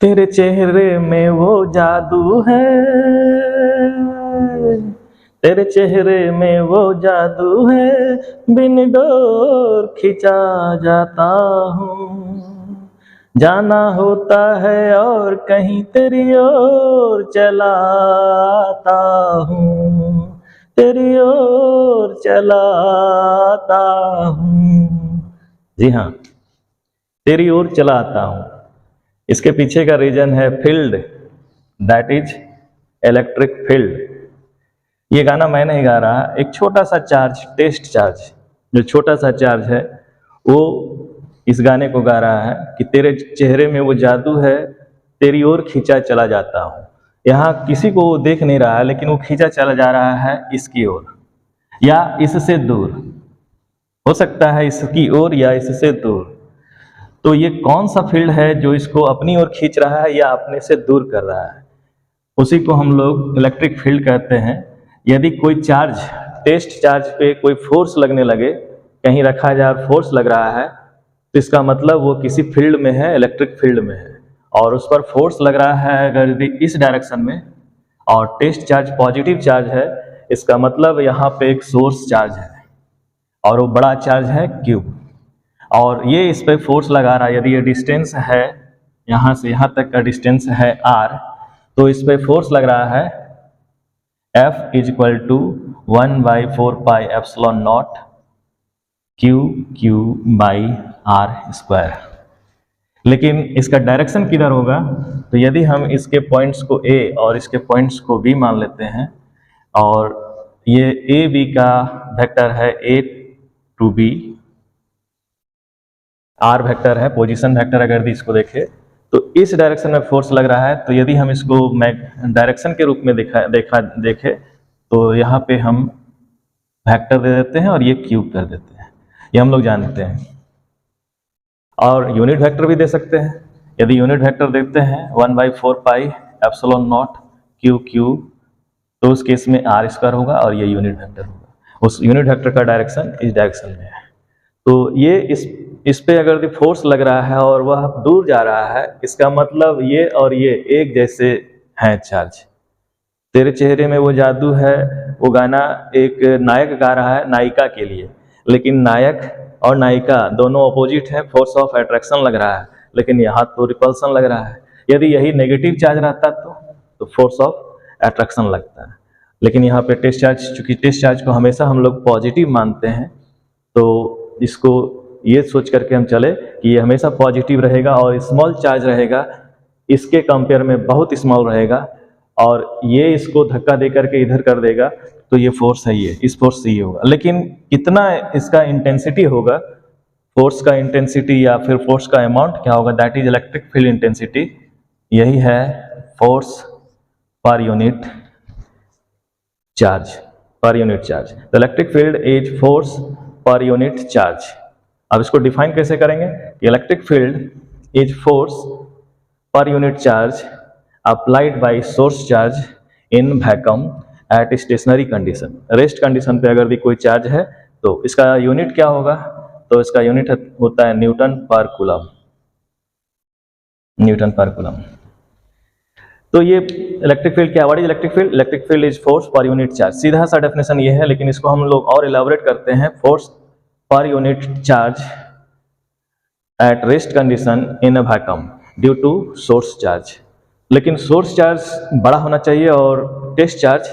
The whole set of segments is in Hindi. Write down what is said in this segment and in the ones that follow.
तेरे चेहरे में वो जादू है, तेरे चेहरे में वो जादू है, बिन डोर खिंचा जाता हूँ। जाना होता है और कहीं तेरी ओर चला आता हूँ, तेरी ओर चला आता हूँ। जी हाँ, तेरी ओर चला आता हूँ। इसके पीछे का रीजन है field, that is electric field. ये गाना मैं नहीं गा रहा, एक छोटा सा चार्ज, टेस्ट चार्ज, जो छोटा सा चार्ज है वो इस गाने को गा रहा है कि तेरे चेहरे में वो जादू है, तेरी ओर खींचा चला जाता हूँ। यहाँ किसी को वो देख नहीं रहा है, लेकिन वो खींचा चला जा रहा है इसकी ओर या इससे दूर, हो सकता है इसकी ओर या इससे दूर। तो ये कौन सा फील्ड है जो इसको अपनी ओर खींच रहा है या अपने से दूर कर रहा है, उसी को हम लोग इलेक्ट्रिक फील्ड कहते हैं। यदि कोई चार्ज, टेस्ट चार्ज पे कोई फोर्स लगने लगे, कहीं रखा जाए और फोर्स लग रहा है, तो इसका मतलब वो किसी फील्ड में है, इलेक्ट्रिक फील्ड में है। और उस पर फोर्स लग रहा है अगर यदि इस डायरेक्शन में, और टेस्ट चार्ज पॉजिटिव चार्ज है, इसका मतलब यहाँ पे एक सोर्स चार्ज है और वो बड़ा चार्ज है Q। और ये इस पर फोर्स लगा रहा है, यदि ये डिस्टेंस है यहाँ से यहाँ तक का डिस्टेंस है R, तो इस पर फोर्स लग रहा है F is equal to 1/4πε0 Q/R²। लेकिन इसका डायरेक्शन किधर होगा, तो यदि हम इसके पॉइंट्स को A और इसके पॉइंट्स को B मान लेते हैं, और ये A B का वेक्टर है A to B, R vector है, पोजीशन वेक्टर अगर इसको देखें तो इस डायरेक्शन में फोर्स लग रहा है। तो यदि हम इसको डायरेक्शन के रूप में देखें तो यहाँ पे हम वेक्टर दे देते हैं और ये क्यूब कर देते हैं, ये हम लोग जानते हैं। और यूनिट वेक्टर भी दे सकते हैं। यदि यूनिट वेक्टर देखते हैं 1/4πε0 Q, तो उस केस में R² होगा और ये यूनिट वेक्टर होगा। उस यूनिट वेक्टर का डायरेक्शन इस डायरेक्शन में है। तो ये इस पे अगर फोर्स लग रहा है और वह दूर जा रहा है, इसका मतलब ये और ये एक जैसे हैं चार्ज। तेरे चेहरे में वो जादू है, वो गाना एक नायक गा रहा है नायिका के लिए, लेकिन नायक और नायिका दोनों अपोजिट है, फोर्स ऑफ अट्रैक्शन लग रहा है, लेकिन यहाँ तो रिपल्सन लग रहा है। यदि यही नेगेटिव चार्ज रहता तो फोर्स ऑफ अट्रैक्शन लगता है। लेकिन यहाँ पे टेस्ट चार्ज, चूंकि टेस्ट चार्ज को हमेशा हम लोग पॉजिटिव मानते हैं, तो इसको ये सोच करके हम चले कि ये हमेशा पॉजिटिव रहेगा और स्मॉल चार्ज रहेगा, इसके कंपेयर में बहुत स्मॉल रहेगा, और ये इसको धक्का दे करके इधर कर देगा, तो ये फोर्स है, ये इस फोर्स से ये होगा। लेकिन कितना इसका इंटेंसिटी होगा, फोर्स का इंटेंसिटी या फिर फोर्स का अमाउंट क्या होगा, that is electric field intensity. यही है force per unit charge, per unit charge. The electric field is force per unit charge. अब इसको डिफाइन कैसे करेंगे, electric field is force per unit charge applied by source charge in vacuum at stationary condition. Rest condition पे अगर भी कोई चार्ज है तो इसका यूनिट क्या होगा, तो इसका यूनिट होता है न्यूटन पर कूलम, न्यूटन पर कूलम। तो ये इलेक्ट्रिक फील्ड क्या, what is electric field, electric field is force per unit charge. सीधा सा डेफिनेशन ये है, लेकिन इसको हम लोग और इलाबोरेट करते हैं, force per unit charge at rest condition in a vacuum due to source charge. लेकिन सोर्स चार्ज बड़ा होना चाहिए और टेस्ट चार्ज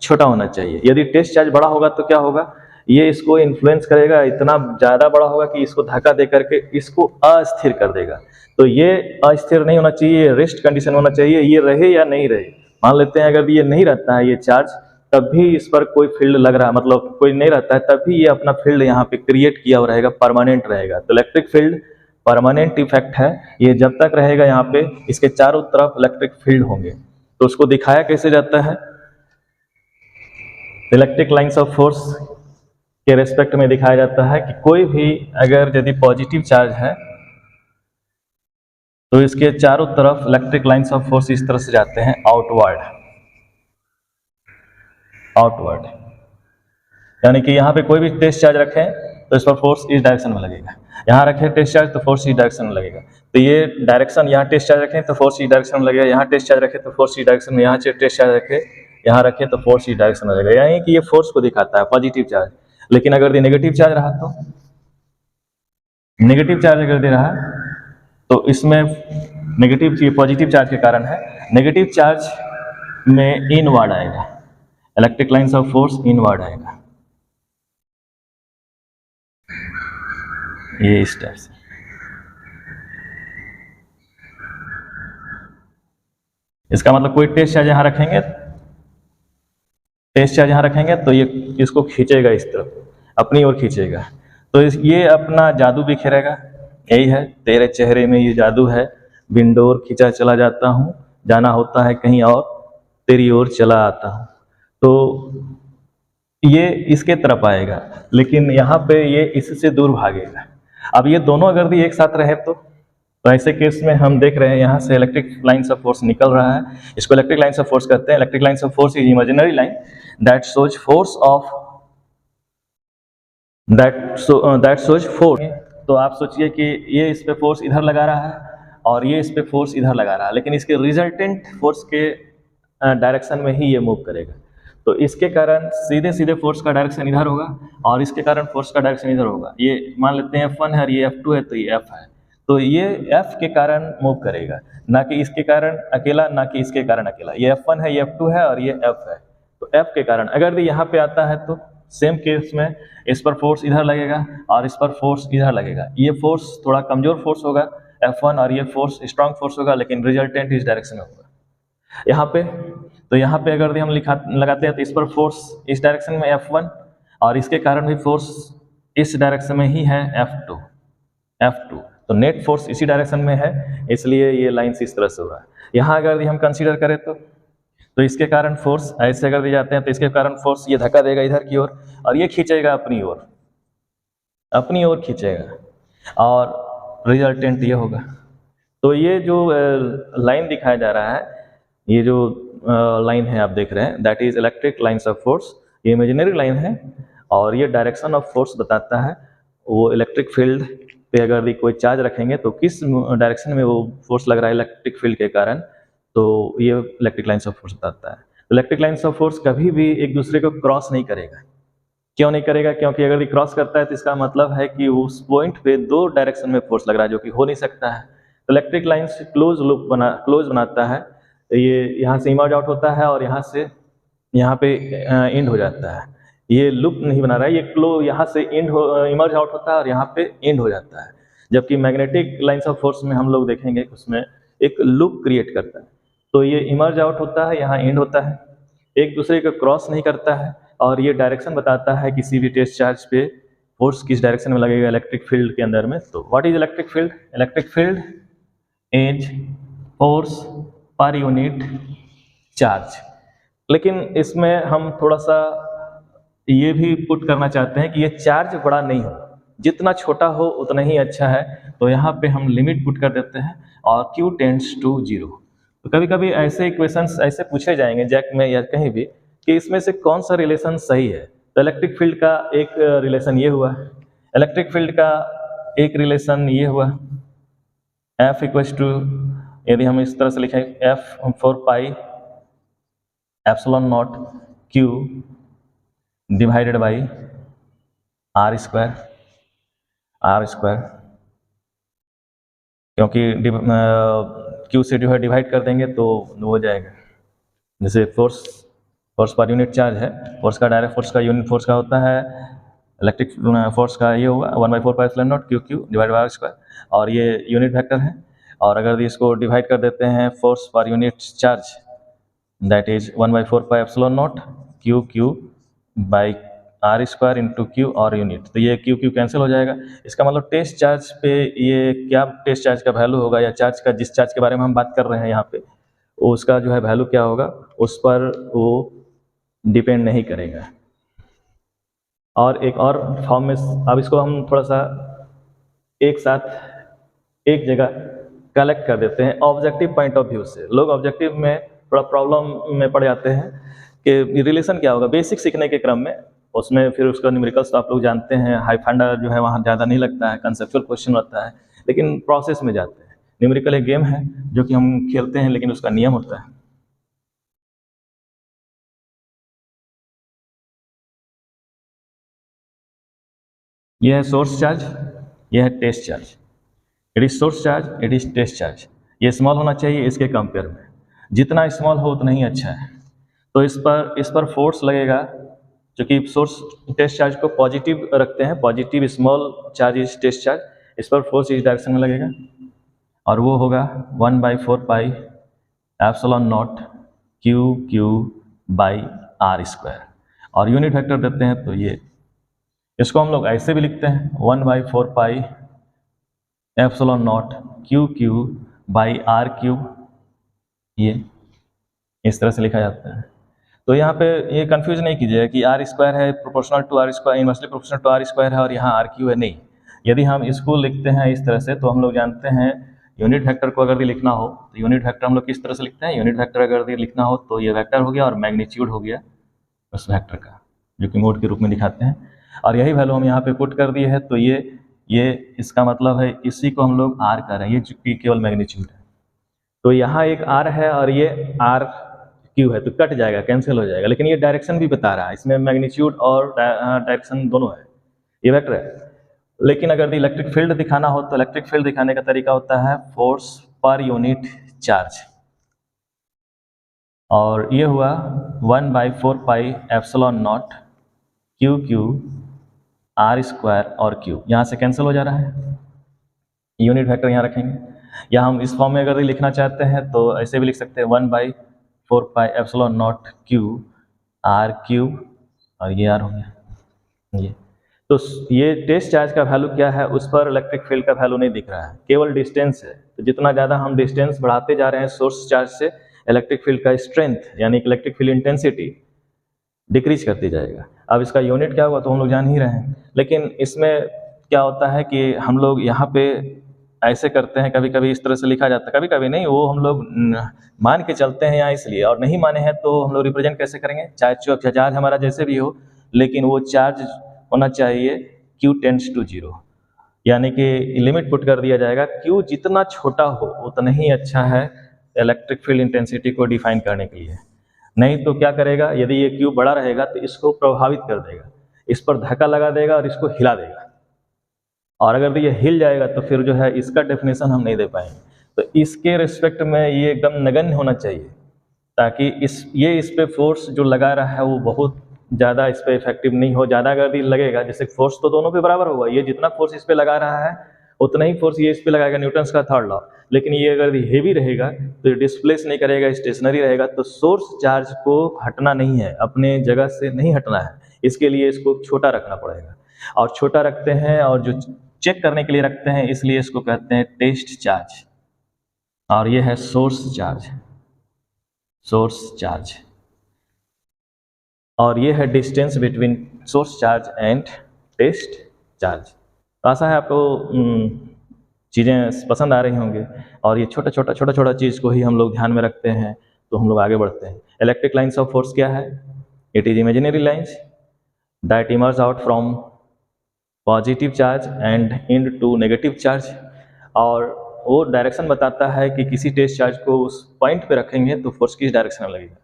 छोटा होना चाहिए। यदि टेस्ट चार्ज बड़ा होगा तो क्या होगा, ये इसको इन्फ्लुएंस करेगा, इतना ज़्यादा बड़ा होगा कि इसको धक्का दे करके इसको अस्थिर कर देगा। तो ये अस्थिर नहीं होना चाहिए, रेस्ट कंडीशन होना चाहिए, ये रहे या नहीं रहे। मान लेते हैं अगर ये नहीं रहता है ये चार्ज, तब भी इस पर कोई फील्ड लग रहा है, मतलब कोई नहीं रहता है, तब भी ये अपना फील्ड यहाँ पे क्रिएट किया हुआ रहेगा, परमानेंट रहेगा। तो इलेक्ट्रिक फील्ड परमानेंट इफेक्ट है, ये जब तक रहेगा यहाँ पे इसके चारों तरफ इलेक्ट्रिक फील्ड होंगे। तो उसको दिखाया कैसे जाता है, इलेक्ट्रिक लाइंस ऑफ फोर्स के रेस्पेक्ट में दिखाया जाता है कि कोई भी अगर यदि पॉजिटिव चार्ज है तो इसके चारों तरफ इलेक्ट्रिक लाइंस ऑफ फोर्स इस तरह से जाते हैं आउटवर्ड, यानी कि यहाँ पे कोई भी टेस्ट चार्ज रखें तो इस पर फोर्स इस डायरेक्शन में लगेगा। यहाँ रखें टेस्ट चार्ज तो फोर्स इस डायरेक्शन में लगेगा, तो ये डायरेक्शन यहाँ टेस्ट चार्ज रखें तो फोर्स इस डायरेक्शन में लगेगा, यहाँ टेस्ट चार्ज रखें तो फोर्स इस डायरेक्शन में, यहाँ टेस्ट चार्ज रखें यहाँ रखें तो फोर्स इस डायरेक्शन में लगेगा, यानी कि ये फोर्स को दिखाता है पॉजिटिव चार्ज। लेकिन अगर ये नेगेटिव चार्ज रहा तो नेगेटिव चार्ज अगर दे रहा तो इसमें नेगेटिव पॉजिटिव चार्ज के कारण है, नेगेटिव चार्ज में इनवर्ड आएगा, electric lines of force inward आएगा, ये इस टाइप से। इसका मतलब कोई टेस्ट चार्ज यहां रखेंगे, टेस्ट चार्ज यहां रखेंगे तो ये इसको खींचेगा इस तरफ, अपनी ओर खींचेगा, तो ये अपना जादू बिखेरेगा। यही है तेरे चेहरे में ये जादू है, बिंडोर खींचा चला जाता हूँ, जाना होता है कहीं और तेरी ओर चला आता हूँ। तो ये इसके तरफ आएगा, लेकिन यहाँ पे ये इससे दूर भागेगा। अब ये दोनों अगर एक साथ रहे तो ऐसे केस में हम देख रहे हैं यहाँ से इलेक्ट्रिक लाइन्स ऑफ फोर्स निकल रहा है, इसको इलेक्ट्रिक लाइन्स ऑफ फोर्स कहते हैं। Electric lines of force is imaginary line that shows force of that shows force. तो आप सोचिए कि ये इस पे फोर्स इधर लगा रहा है और ये इस पे फोर्स इधर लगा रहा है, लेकिन इसके रिजल्टेंट फोर्स के डायरेक्शन में ही ये मूव करेगा। तो इसके कारण सीधे सीधे फोर्स का डायरेक्शन इधर होगा और इसके कारण फोर्स का डायरेक्शन इधर होगा। ये मान लेते हैं F1 है और ये F2 है, तो ये F है, तो ये F के कारण मूव करेगा, ना कि इसके कारण अकेला, ना कि इसके कारण अकेला। ये F1 है, ये F2 है और ये F है, तो F के कारण अगर यहाँ पे आता है तो सेम केस में इस पर फोर्स इधर लगेगा और इस पर फोर्स इधर लगेगा। ये फोर्स थोड़ा कमजोर फोर्स होगा F1 और ये फोर्स स्ट्रांग फोर्स होगा, लेकिन रिजल्टेंट इस डायरेक्शन में होगा यहाँ पे। तो यहाँ पे अगर हम लगाते हैं तो इस पर फोर्स इस डायरेक्शन में F1 और इसके कारण भी फोर्स इस डायरेक्शन में ही है F2। तो नेट फोर्स इसी डायरेक्शन में है, इसलिए ये लाइन इस तरह से हो रहा है। यहाँ अगर हम कंसीडर करें तो इसके कारण फोर्स ऐसे अगर दिए जाते हैं तो इसके कारण फोर्स ये धक्का देगा इधर की ओर और ये खींचेगा अपनी ओर खींचेगा और रिजल्टेंट ये होगा। तो ये जो लाइन दिखाया जा रहा है, ये जो लाइन है आप देख रहे हैं, that is electric lines of force. ये इमेजिनरी लाइन है और ये डायरेक्शन ऑफ फोर्स बताता है। वो इलेक्ट्रिक फील्ड पे अगर भी कोई चार्ज रखेंगे तो किस डायरेक्शन में वो फोर्स लग रहा है इलेक्ट्रिक फील्ड के कारण, तो ये इलेक्ट्रिक लाइन्स ऑफ फोर्स बताता है। इलेक्ट्रिक लाइन्स ऑफ फोर्स कभी भी एक दूसरे को क्रॉस नहीं करेगा। क्यों नहीं करेगा? क्योंकि अगर ये क्रॉस करता है तो इसका मतलब है कि उस पॉइंट पे दो डायरेक्शन में फोर्स लग रहा है, जो कि हो नहीं सकता है। तो इलेक्ट्रिक लाइन्स क्लोज बनाता है, ये यहाँ से इमर्ज आउट होता है और यहाँ से यहाँ पे एंड हो जाता है। ये लूप नहीं बना रहा है, ये यहाँ से इमर्ज आउट होता है और यहाँ पे एंड हो जाता है। जबकि मैग्नेटिक लाइन्स ऑफ फोर्स में हम लोग देखेंगे उसमें एक लूप क्रिएट करता है। तो ये इमर्ज आउट होता है, यहाँ एंड होता है, एक दूसरे को क्रॉस नहीं करता है और ये डायरेक्शन बताता है किसी भी टेस्ट चार्ज पे फोर्स किस डायरेक्शन में लगेगा इलेक्ट्रिक फील्ड के अंदर में। तो what is electric field? Electric field is force per unit charge. लेकिन इसमें हम थोड़ा सा ये भी पुट करना चाहते हैं कि ये चार्ज बड़ा नहीं हो, जितना छोटा हो उतना ही अच्छा है। तो यहाँ पे हम लिमिट पुट कर देते हैं और Q टेंड्स टू 0। तो कभी कभी ऐसे इक्वेशंस ऐसे पूछे जाएंगे जैक में या कहीं भी कि इसमें से कौन सा रिलेशन सही है। तो इलेक्ट्रिक फील्ड का एक रिलेशन ये हुआ, इलेक्ट्रिक फील्ड का एक रिलेशन ये हुआ, F इक्वल्स टू, यदि हम इस तरह से लिखें F 4 pi epsilon not Q divided by R square, क्योंकि Q से डिवाइड कर देंगे तो हो जाएगा। जैसे फोर्स पर यूनिट चार्ज है, फोर्स का डायरेक्ट फोर्स का यूनिट फोर्स का होता है, इलेक्ट्रिक फोर्स का ये होगा 1/4 pi epsilon not Q divide by R square, और ये यूनिट वेक्टर है। और अगर इसको डिवाइड कर देते हैं force per unit charge, that is 1/4 pi epsilon not Q by R square into Q और यूनिट, तो ये Q कैंसिल हो जाएगा। इसका मतलब टेस्ट चार्ज पे ये क्या टेस्ट चार्ज का वैल्यू होगा, या चार्ज का जिस चार्ज के बारे में हम बात कर रहे हैं यहाँ पे, उसका जो है वैल्यू क्या होगा, उस पर वो डिपेंड नहीं करेगा। और एक और फॉर्म में अब इसको हम थोड़ा सा एक साथ एक जगह कलेक्ट कर देते हैं ऑब्जेक्टिव पॉइंट ऑफ व्यू से। लोग ऑब्जेक्टिव में थोड़ा प्रॉब्लम में पड़ जाते हैं कि रिलेशन क्या होगा। बेसिक सीखने के क्रम में उसमें फिर उसका न्यूमेरिकल्स तो आप लोग जानते हैं, हाई फंडा जो है वहाँ ज़्यादा नहीं लगता है, कंसेप्चुअल क्वेश्चन होता है, लेकिन प्रोसेस में जाते हैं। न्यूमेरिकल एक गेम है जो कि हम खेलते हैं, लेकिन उसका नियम होता है। यह है सोर्स चार्ज, यह है test charge. It is source charge, it is test charge. ये स्मॉल होना चाहिए इसके कंपेयर में, जितना स्मॉल हो उतना ही अच्छा है। तो इस पर फोर्स लगेगा, क्योंकि सोर्स टेस्ट चार्ज को पॉजिटिव रखते हैं, positive small charge is test charge, इस पर फोर्स इस डायरेक्शन में लगेगा और वो होगा 1/4 pi epsilon naught q by r square. और यूनिट वेक्टर देते हैं तो ये, इसको हम लोग ऐसे भी लिखते हैं 1/4 pi epsilon naught q by r cube, ये इस तरह से लिखा जाता है। तो यहाँ पे ये कंफ्यूज नहीं कीजिएगा कि आर स्क्वायर है proportional to r square, inversely proportional to r square है और यहाँ आर क्यू है, नहीं। यदि हम इसको लिखते हैं इस तरह से तो हम लोग जानते हैं यूनिट वेक्टर को अगर ये लिखना हो तो यूनिट वेक्टर हम लोग किस तरह से लिखते हैं, यूनिट वेक्टर अगर ये लिखना हो तो ये वेक्टर हो गया और मैग्नीट्यूड हो गया उस वेक्टर का, जो कि मोड के रूप में दिखाते हैं। और यही वैल्यू हम यहाँ पे पुट कर दिए है, तो ये इसका मतलब है इसी को हम लोग आर कर रहे हैं, ये चूंकि केवल मैग्नीट्यूड है। तो यहाँ एक आर है और ये आर क्यू है, तो कट जाएगा, कैंसिल हो जाएगा, लेकिन ये डायरेक्शन भी बता रहा है, इसमें मैग्नीट्यूड और डायरेक्शन दोनों है, ये वेक्टर है। लेकिन अगर इलेक्ट्रिक फील्ड दिखाना हो तो इलेक्ट्रिक फील्ड दिखाने का तरीका होता है फोर्स पर यूनिट चार्ज, और ये हुआ 1/4 pi epsilon naught Q R square और क्यू, यहाँ से कैंसिल हो जा रहा है, यूनिट वेक्टर यहाँ रखेंगे। या हम इस फॉर्म में अगर लिखना चाहते हैं तो ऐसे भी लिख सकते हैं 1/4 pi epsilon naught Q R cube, और ये आर हो गया ये। तो ये टेस्ट चार्ज का वैल्यू क्या है, उस पर इलेक्ट्रिक फील्ड का वैल्यू नहीं दिख रहा है, केवल डिस्टेंस है। तो जितना ज़्यादा हम डिस्टेंस बढ़ाते जा रहे हैं सोर्स चार्ज से, इलेक्ट्रिक फील्ड का स्ट्रेंथ यानी कि इलेक्ट्रिक फील्ड इंटेंसिटी डिक्रीज करती जाएगा। अब इसका यूनिट क्या हुआ तो हम लोग जान ही रहे हैं, लेकिन इसमें क्या होता है कि हम लोग यहाँ पे ऐसे करते हैं, कभी कभी इस तरह से लिखा जाता है, कभी कभी नहीं, वो हम लोग मान के चलते हैं यहाँ इसलिए, और नहीं माने हैं तो हम लोग रिप्रेजेंट कैसे करेंगे, चाहे चार्ज हमारा जैसे भी हो, लेकिन वो चार्ज होना चाहिए Q टेंड्स टू 0, यानी कि लिमिट पुट कर दिया जाएगा, Q जितना छोटा हो उतना ही अच्छा है इलेक्ट्रिक फील्ड इंटेंसिटी को डिफाइन करने के लिए। नहीं तो क्या करेगा, यदि ये Q बड़ा रहेगा तो इसको प्रभावित कर देगा, इस पर धक्का लगा देगा और इसको हिला देगा, और अगर ये हिल जाएगा तो फिर जो है इसका डेफिनेशन हम नहीं दे पाएंगे। तो इसके रिस्पेक्ट में ये एकदम नगण्य होना चाहिए, ताकि इस पे फोर्स जो लगा रहा है वो बहुत ज़्यादा इस पर इफेक्टिव नहीं हो। ज़्यादा अगर ये लगेगा, जैसे फोर्स तो दोनों पे बराबर होगा, ये जितना फोर्स इस पे लगा रहा है उतना ही फोर्स ये इस पे लगाएगा, न्यूटन्स का थर्ड लॉ। लेकिन ये अगर हेवी रहेगा तो ये डिस्प्लेस नहीं करेगा, स्टेशनरी रहेगा। तो सोर्स चार्ज को हटना नहीं है, अपने जगह से नहीं हटना है, इसके लिए इसको छोटा रखना पड़ेगा। और छोटा रखते हैं और जो चेक करने के लिए रखते हैं, इसलिए इसको कहते हैं टेस्ट चार्ज। और ये है सोर्स चार्ज, सोर्स चार्ज, और ये है distance between source charge and test charge. तो आशा है आपको चीज़ें पसंद आ रही होंगी, और ये छोटा छोटा चीज़ को ही हम लोग ध्यान में रखते हैं तो हम लोग आगे बढ़ते हैं। इलेक्ट्रिक लाइन्स ऑफ फोर्स क्या है? It is imaginary lines that emerge out from positive charge and into negative charge, और वो डायरेक्शन बताता है कि किसी टेस्ट चार्ज को उस पॉइंट पे रखेंगे तो फोर्स किस डायरेक्शन में लगेगा।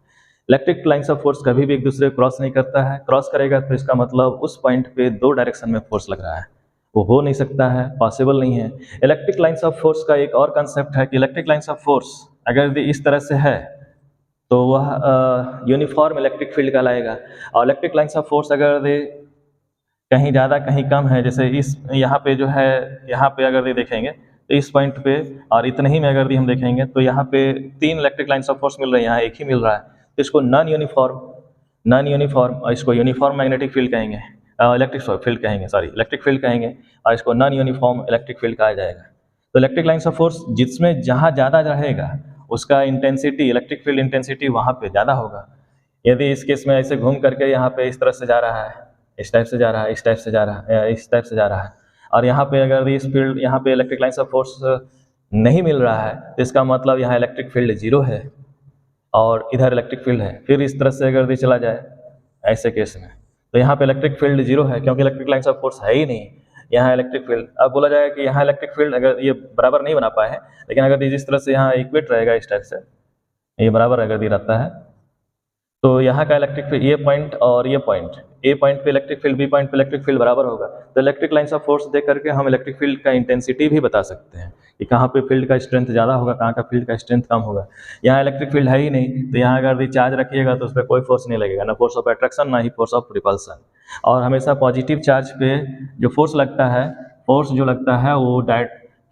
इलेक्ट्रिक लाइन्स ऑफ फोर्स कभी भी एक दूसरे को क्रॉस नहीं करता है, क्रॉस करेगा तो इसका मतलब उस पॉइंट पे दो डायरेक्शन में फोर्स लग रहा है, वो हो नहीं सकता है, पॉसिबल नहीं है। इलेक्ट्रिक लाइन्स ऑफ फोर्स का एक और कंसेप्ट है कि इलेक्ट्रिक लाइन्स ऑफ फोर्स अगर इस तरह से है तो वह यूनिफॉर्म इलेक्ट्रिक फील्ड कहलाएगा, और इलेक्ट्रिक लाइन्स ऑफ फोर्स अगर कहीं ज़्यादा कहीं कम है, जैसे इस यहाँ पे जो है, यहाँ पे अगर देखेंगे तो इस पॉइंट पे और इतने ही में अगर हम देखेंगे तो यहाँ पे 3 इलेक्ट्रिक लाइन्स ऑफ फोर्स मिल रहे हैं, यहाँ एक ही मिल रहा है, तो इसको नॉन यूनिफॉर्म और इसको यूनिफॉर्म मैग्नेटिक फील्ड कहेंगे, इलेक्ट्रिक फील्ड कहेंगे, सॉरी इलेक्ट्रिक फील्ड कहेंगे, और इसको नॉन यूनिफॉर्म इलेक्ट्रिक फील्ड कहा जाएगा। तो इलेक्ट्रिक लाइन्स ऑफ फोर्स जिसमें जहाँ ज़्यादा रहेगा उसका इंटेंसिटी, इलेक्ट्रिक फील्ड इंटेंसिटी वहाँ पे ज़्यादा होगा। यदि इस केस में ऐसे घूम करके यहाँ पे इस तरह से जा रहा है, इस टाइप से जा रहा है, इस टाइप से जा रहा है, इस टाइप से जा रहा है, और यहाँ पे अगर इस फील्ड, यहाँ पे इलेक्ट्रिक लाइन्स ऑफ फोर्स नहीं मिल रहा है तो इसका मतलब यहाँ इलेक्ट्रिक फील्ड 0 है और इधर इलेक्ट्रिक फील्ड है। फिर इस तरह से अगर ये चला जाए ऐसे केस में तो यहाँ पे इलेक्ट्रिक फील्ड 0 है क्योंकि इलेक्ट्रिक लाइन्स ऑफ फोर्स है ही नहीं। यहाँ इलेक्ट्रिक फील्ड, अब बोला जाएगा कि यहाँ इलेक्ट्रिक फील्ड अगर ये बराबर नहीं बना पाए हैं, लेकिन अगर ये जिस तरह से यहाँ इक्वेट रहेगा इस टाइप से, ये बराबर अगर ये रहता है तो यहाँ का इलेक्ट्रिक फील्ड, ये पॉइंट और ये पॉइंट, ए पॉइंट पे इलेक्ट्रिक फील्ड, बी पॉइंट पे इलेक्ट्रिक फील्ड बराबर होगा। तो इलेक्ट्रिक लाइन्स ऑफ फोर्स देख करके हम इलेक्ट्रिक फील्ड का इंटेंसिटी भी बता सकते हैं कि कहाँ पे फील्ड का स्ट्रेंथ ज़्यादा होगा, कहाँ का फील्ड का स्ट्रेंथ कम होगा। यहाँ इलेक्ट्रिक फील्ड है ही नहीं, तो यहाँ अगर चार्ज रखिएगा तो उस पर कोई फोर्स नहीं लगेगा, ना फोर्स ऑफ अट्रैक्शन ना ही फोर्स ऑफ रिपल्सन। और हमेशा पॉजिटिव चार्ज पे जो फोर्स लगता है, फोर्स जो लगता है वो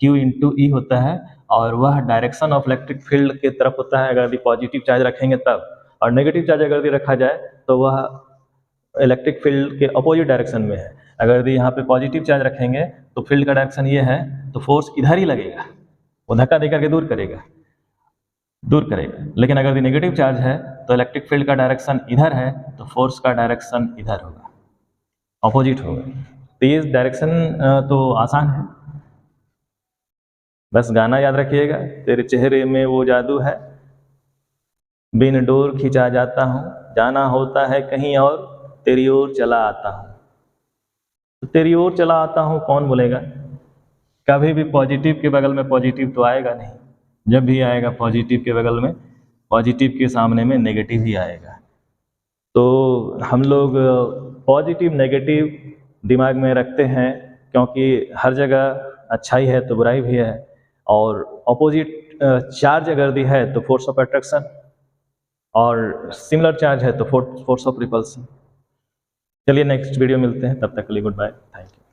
Q इंटू ई होता है, और वह डायरेक्शन ऑफ इलेक्ट्रिक फील्ड की तरफ होता है अगर पॉजिटिव चार्ज रखेंगे तब, और नेगेटिव चार्ज अगर भी रखा जाए तो वह इलेक्ट्रिक फील्ड के अपोजिट डायरेक्शन में है। अगर यहाँ पे पॉजिटिव चार्ज रखेंगे तो फील्ड का डायरेक्शन ये है, तो फोर्स इधर ही लगेगा, वो धक्का दे करके दूर करेगा। लेकिन अगर नेगेटिव चार्ज है तो इलेक्ट्रिक फील्ड का डायरेक्शन इधर है, तो फोर्स का डायरेक्शन इधर होगा, अपोजिट होगा। तो ये डायरेक्शन तो आसान है, बस गाना याद रखिएगा, तेरे चेहरे में वो जादू है, बिन डोर खिंचा जाता हूँ, जाना होता है कहीं और तेरी ओर चला आता हूँ। तो तेरी ओर चला आता हूँ कौन बोलेगा? कभी भी पॉजिटिव के बगल में पॉजिटिव तो आएगा नहीं, जब भी आएगा पॉजिटिव के बगल में, पॉजिटिव के सामने में नेगेटिव ही आएगा। तो हम लोग पॉजिटिव नेगेटिव दिमाग में रखते हैं क्योंकि हर जगह अच्छाई है तो बुराई भी है, और अपोजिट चार्ज अगर दी है तो फोर्स ऑफ अट्रैक्शन, और सिमिलर चार्ज है तो फोर्स ऑफ रिपल्सन। चलिए नेक्स्ट वीडियो मिलते हैं, तब तक के लिए गुड बाय, थैंक यू।